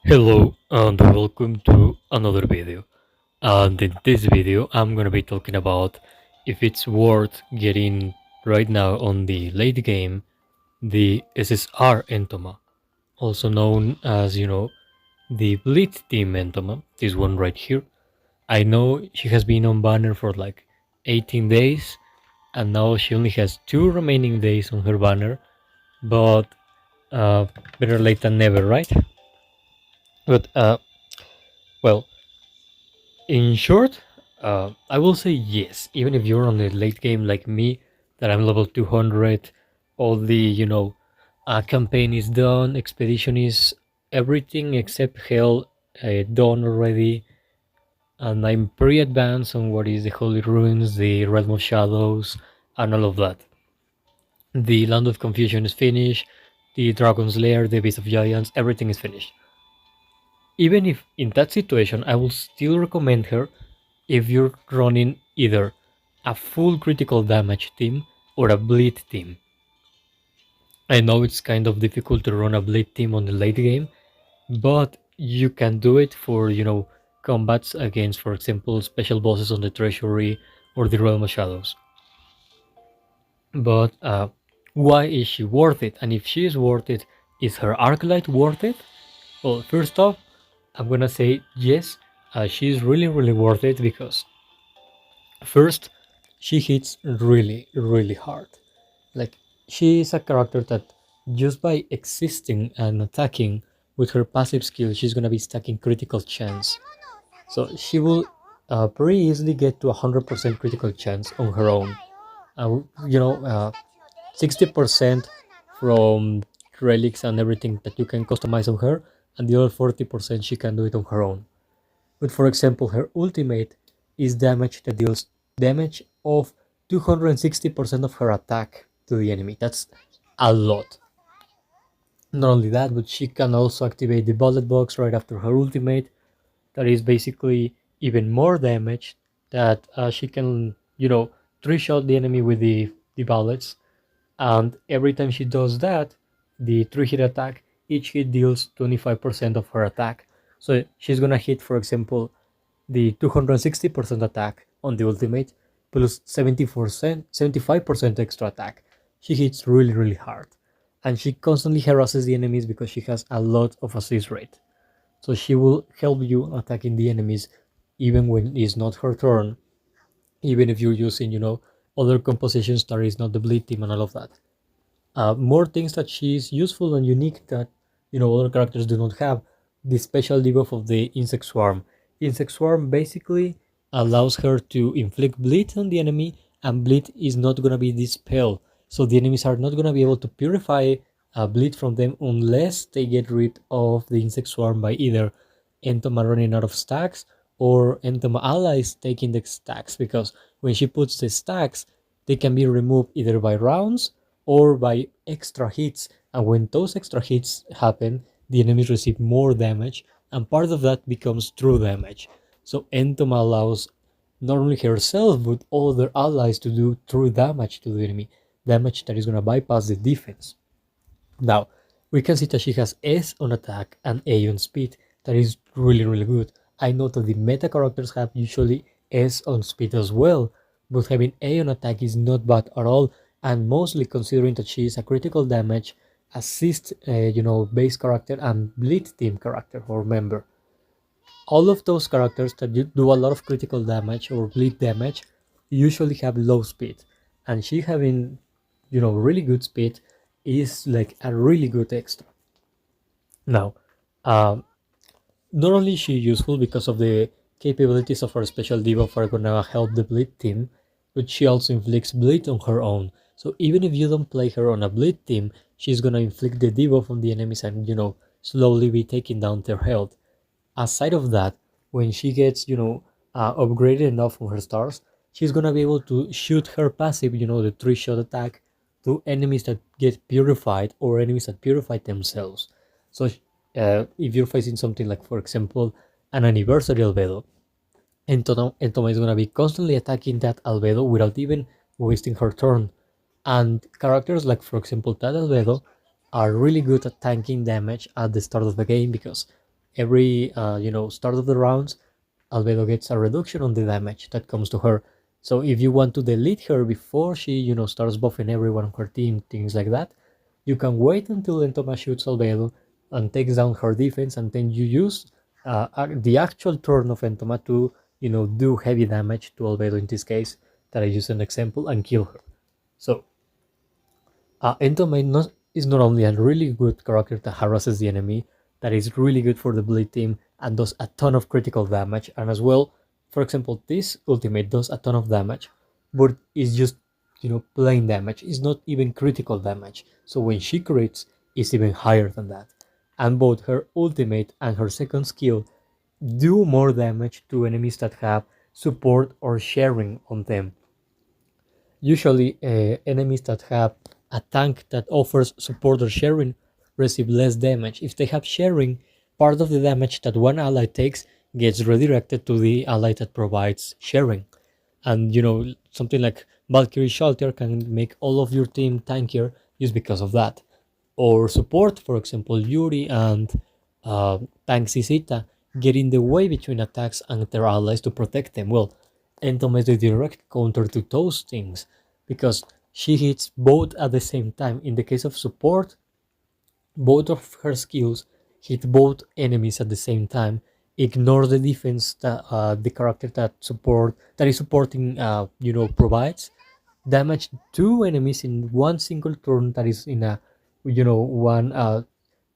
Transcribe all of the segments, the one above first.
Hello and welcome to another video. And in this video I'm gonna be talking about if it's worth getting right now on the late game the SSR Entoma, also known as the Blitz Team Entoma, this one right here. I know she has been on banner for like 18 days and now she only has 2 remaining days on her banner, but better late than never, right? But well, in short, I will say yes. Even if you're on the late game like me, that I'm level 200, all the campaign is done, expedition is everything except hell done already, and I'm pretty advanced on what is the Holy Ruins, the Realm of Shadows, and all of that. The Land of Confusion is finished, the Dragon's Lair, the Beast of Giants, everything is finished. Even if in that situation, I will still recommend her if you're running either a full critical damage team or a bleed team. I know it's kind of difficult to run a bleed team on the late game, but you can do it for, combats against, for example, special bosses on the Treasury or the Realm of Shadows. But why is she worth it? And if she is worth it, is her Arclight worth it? Well, first off, I'm gonna say yes, she's really worth it because first, she hits really hard. Like, she is a character that just by existing and attacking with her passive skill, she's gonna be stacking critical chance. So she will pretty easily get to 100% critical chance on her own. 60% from relics and everything that you can customize on her, and the other 40% she can do it on her own. But for example, her ultimate is damage that deals damage of 260% of her attack to the enemy. That's a lot. Not only that, but she can also activate the bullet box right after her ultimate. That is basically even more damage that she can, three-shot the enemy with the bullets. And every time she does that, the 3-hit attack, each hit deals 25% of her attack. So she's gonna hit, for example, the 260% attack on the ultimate plus 75% extra attack. She hits really hard, and she constantly harasses the enemies because she has a lot of assist rate. So she will help you attacking the enemies even when it's not her turn, even if you're using, other compositions that is not the bleed team and all of that. More things that she's useful and unique that other characters do not have. The special debuff of the Insect Swarm. Insect Swarm basically allows her to inflict bleed on the enemy, and bleed is not gonna be dispelled. So the enemies are not gonna be able to purify bleed from them unless they get rid of the Insect Swarm by either Entoma running out of stacks or Entoma allies taking the stacks, because when she puts the stacks, they can be removed either by rounds or by extra hits, and when those extra hits happen, the enemies receive more damage, and part of that becomes true damage. So Entoma allows not only herself but all their allies to do true damage to the enemy, damage that is going to bypass the defense. Now, we can see that she has S on attack and A on speed. That is really good. I know that the meta characters have usually S on speed as well, but having A on attack is not bad at all, and mostly considering that she is a critical damage, assist, base character and bleed team character or member. All of those characters that do a lot of critical damage or bleed damage usually have low speed, and she having, really good speed is like a really good extra. Now, not only is she useful because of the capabilities of her special debuff are gonna help the bleed team, but she also inflicts bleed on her own. So even if you don't play her on a bleed team, she's gonna inflict the debuff on the enemies and slowly be taking down their health. Aside of that, when she gets upgraded enough on her stars, she's gonna be able to shoot her passive, the 3-shot attack, to enemies that get purified or enemies that purify themselves. So if you're facing something like, for example, an anniversary albedo, Entoma is going to be constantly attacking that albedo without even wasting her turn. And characters like, for example, that albedo are really good at tanking damage at the start of the game because every start of the rounds, Albedo gets a reduction on the damage that comes to her. So if you want to delete her before she starts buffing everyone on her team, things like that, you can wait until Entoma shoots Albedo and takes down her defense, and then you use the actual turn of Entoma to do heavy damage to Albedo in this case that I use an example, and kill her. So Entoma is not only a really good character that harasses the enemy, that is really good for the bleed team and does a ton of critical damage, and as well, for example, this ultimate does a ton of damage, but is just plain damage. It's not even critical damage. So when she crits, it's even higher than that. And both her ultimate and her second skill do more damage to enemies that have support or sharing on them. Usually, enemies that have a tank that offers support or sharing receive less damage. If they have sharing, part of the damage that one ally takes gets redirected to the ally that provides sharing. And something like Valkyrie Shelter can make all of your team tankier just because of that. Or support, for example, Yuri and Tank Sisita get in the way between attacks and their allies to protect them. Well, Entoma is the direct counter to those things because she hits both at the same time. In the case of support, both of her skills hit both enemies at the same time. Ignore the defense that the character that is supporting provides. Damage two enemies in one single turn, that is in a one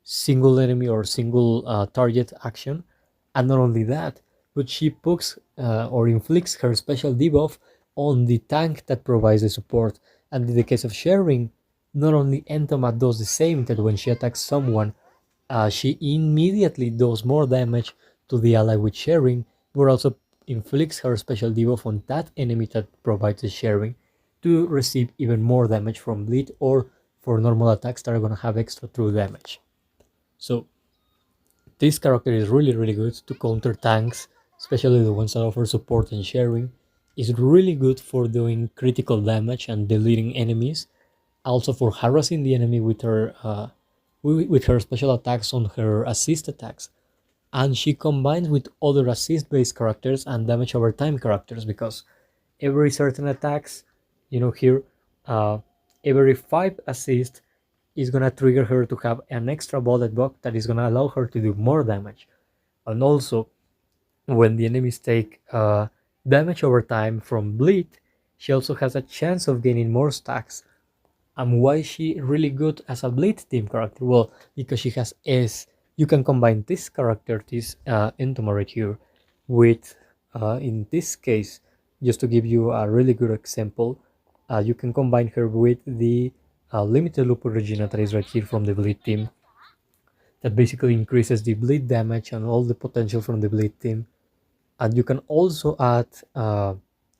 single enemy or single target action. And not only that, but she pokes or inflicts her special debuff on the tank that provides the support. And in the case of sharing, not only Entoma does the same, that when she attacks someone, she immediately does more damage to the ally with sharing, but also inflicts her special debuff on that enemy that provides the sharing to receive even more damage from bleed or for normal attacks that are going to have extra true damage. So this character is really good to counter tanks, especially the ones that offer support and sharing. Is really good for doing critical damage and deleting enemies, also for harassing the enemy with her special attacks on her assist attacks. And she combines with other assist based characters and damage over time characters, because every certain attacks, here, uh, every 5 assist is gonna trigger her to have an extra bullet box that is gonna allow her to do more damage. And also, when the enemies take damage over time from bleed, she also has a chance of gaining more stacks. And why is she really good as a bleed team character? Well, because she has S. You can combine this character, this Entoma right here, with, in this case, just to give you a really good example, you can combine her with the limited loop Regina that is right here from the bleed team. That basically increases the bleed damage and all the potential from the bleed team. And you can also add,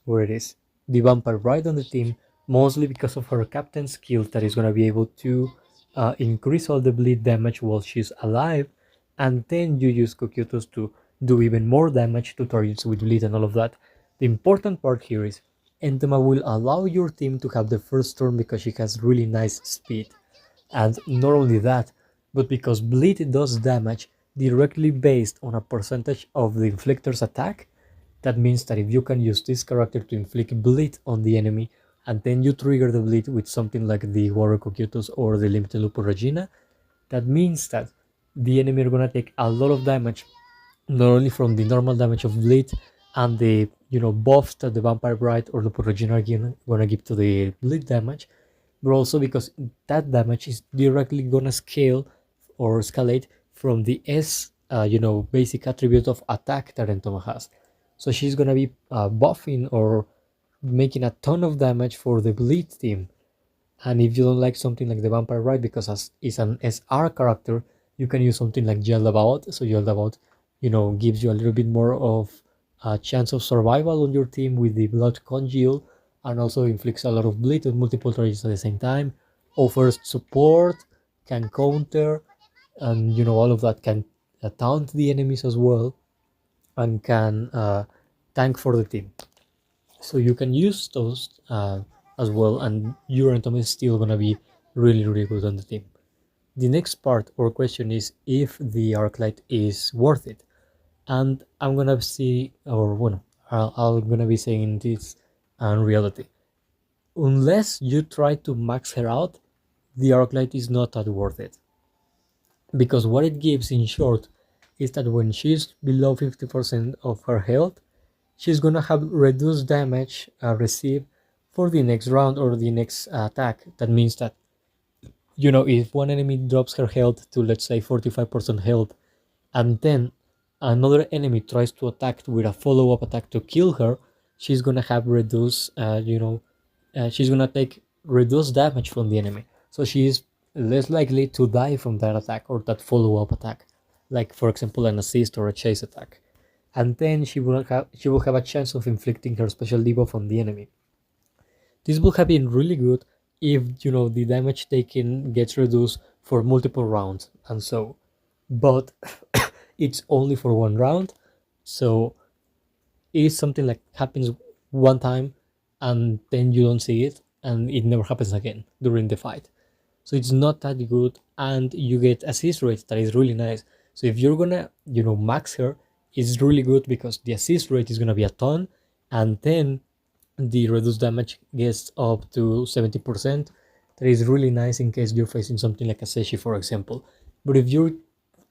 where it is, the Vampire Bride on the team, mostly because of her captain skill that is going to be able to increase all the bleed damage while she's alive, and then you use Cocytus to do even more damage to targets with bleed and all of that. The important part here is Entoma will allow your team to have the first turn because she has really nice speed. And not only that, but because bleed does damage directly based on a percentage of the inflictor's attack, that means that if you can use this character to inflict bleed on the enemy, and then you trigger the bleed with something like the Warrior Cocytus or the Limited Lupo Regina, that means that the enemy are gonna take a lot of damage, not only from the normal damage of bleed and the buffs that the Vampire Bride or Lupo Regina are gonna give to the bleed damage, but also because that damage is directly gonna scale or escalate from the basic attribute of attack that Entoma has. So she's gonna be buffing or making a ton of damage for the bleed team. And if you don't like something like the Vampire Ride, because as is an SR character, you can use something like Yeldabaoth. So Yeldabaoth, gives you a little bit more of a chance of survival on your team with the Blood Congeal, and also inflicts a lot of bleed on multiple targets at the same time, offers support, can counter, and all of that, can taunt the enemies as well, and can tank for the team. So you can use those as well, and your Entoma is still gonna be really good on the team. The next part or question is if the Arclight is worth it. And I'm gonna see, or well, I'm gonna be saying this in reality. Unless you try to max her out, the Arclight is not that worth it. Because what it gives in short is that when she's below 50% of her health, she's gonna have reduced damage received for the next round or the next attack. That means that, if one enemy drops her health to, let's say, 45% health, and then another enemy tries to attack with a follow-up attack to kill her, she's gonna have reduced, she's gonna take reduced damage from the enemy. So she is less likely to die from that attack or that follow-up attack, like for example an assist or a chase attack. And then she will have a chance of inflicting her special debuff on the enemy. This will have been really good if the damage taken gets reduced for multiple rounds and so, but it's only for one round, so it's something like happens one time and then you don't see it and it never happens again during the fight. So it's not that good, and you get assist rate that is really nice. So if you're gonna max her, it's really good because the assist rate is gonna be a ton, and then the reduced damage gets up to 70%. That is really nice in case you're facing something like a Seshi, for example. But if you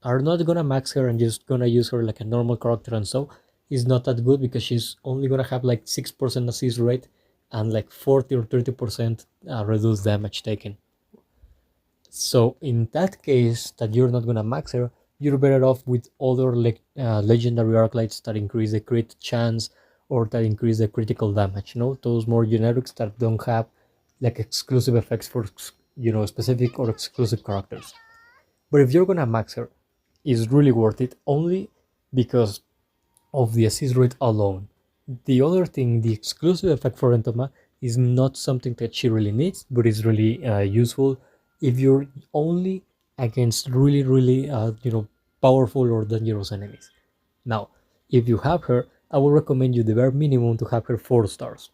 are not gonna max her and just gonna use her like a normal character and so, it's not that good because she's only gonna have like 6% assist rate and like 40 or 30% reduced damage taken. So in that case that you're not gonna max her, you're better off with other legendary arclights that increase the crit chance or that increase the critical damage. Those more generics that don't have like exclusive effects for specific or exclusive characters. But if you're gonna max her, it's really worth it only because of the assist rate alone. The other thing, the exclusive effect for Entoma, is not something that she really needs, but is really useful if you're only against really, really, powerful or dangerous enemies. Now, if you have her, I will recommend you the bare minimum to have her 4 stars.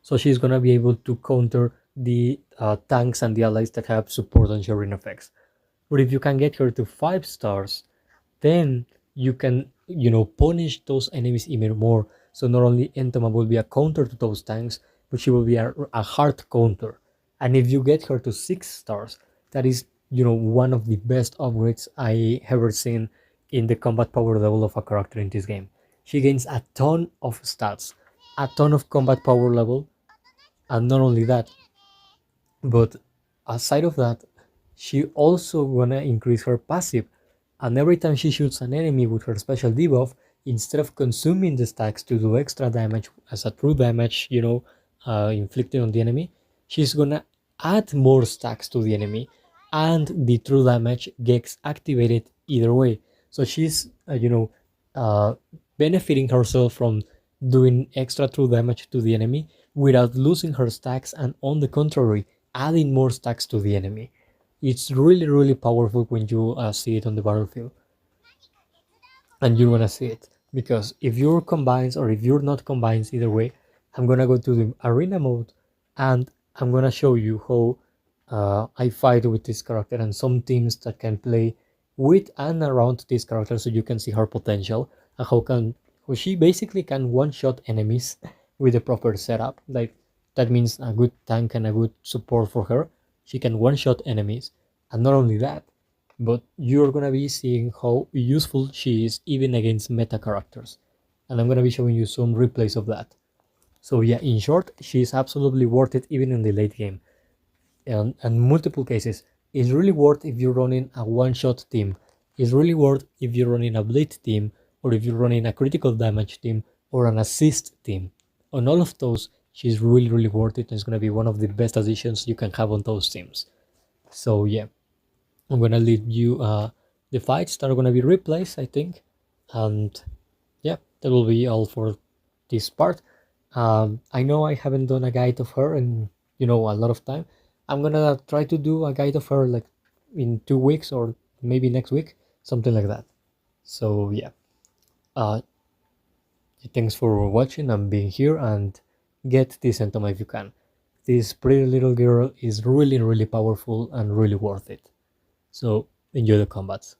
So she's gonna be able to counter the tanks and the allies that have support and sharing effects. But if you can get her to 5 stars, then you can, punish those enemies even more. So not only Entoma will be a counter to those tanks, but she will be a hard counter. And if you get her to 6 stars, that is, one of the best upgrades I ever seen in the combat power level of a character in this game. She gains a ton of stats, a ton of combat power level, and not only that, but aside of that, she also gonna increase her passive, and every time she shoots an enemy with her special debuff, instead of consuming the stacks to do extra damage as a true damage, inflicted on the enemy, she's gonna add more stacks to the enemy, and the true damage gets activated either way. So she's, benefiting herself from doing extra true damage to the enemy without losing her stacks, and on the contrary, adding more stacks to the enemy. It's really, really powerful when you see it on the battlefield. And you're gonna see it. Because if you're combines or if you're not combines, either way, I'm gonna go to the arena mode and I'm gonna show you how I fight with this character and some teams that can play with and around this character, so you can see her potential and how she basically can one-shot enemies with the proper setup. Like, that means a good tank and a good support for her. She can one-shot enemies, and not only that, but you're gonna be seeing how useful she is even against meta characters, and I'm gonna be showing you some replays of that. So yeah, in short, she is absolutely worth it even in the late game, and multiple cases. It's really worth if you're running a one-shot team. It's really worth if you're running a blitz team, or if you're running a critical damage team, or an assist team. On all of those, she's really, really worth it, and it's gonna be one of the best additions you can have on those teams. So yeah, I'm gonna leave you the fights that are gonna be replays, I think, and yeah, that will be all for this part. I know I haven't done a guide of her in a lot of time. I'm gonna try to do a guide of her like in 2 weeks or maybe next week, something like that. So yeah, uh, thanks for watching and being here, and get this Entoma if you can. This pretty little girl is really, really powerful and really worth it. So enjoy the combats.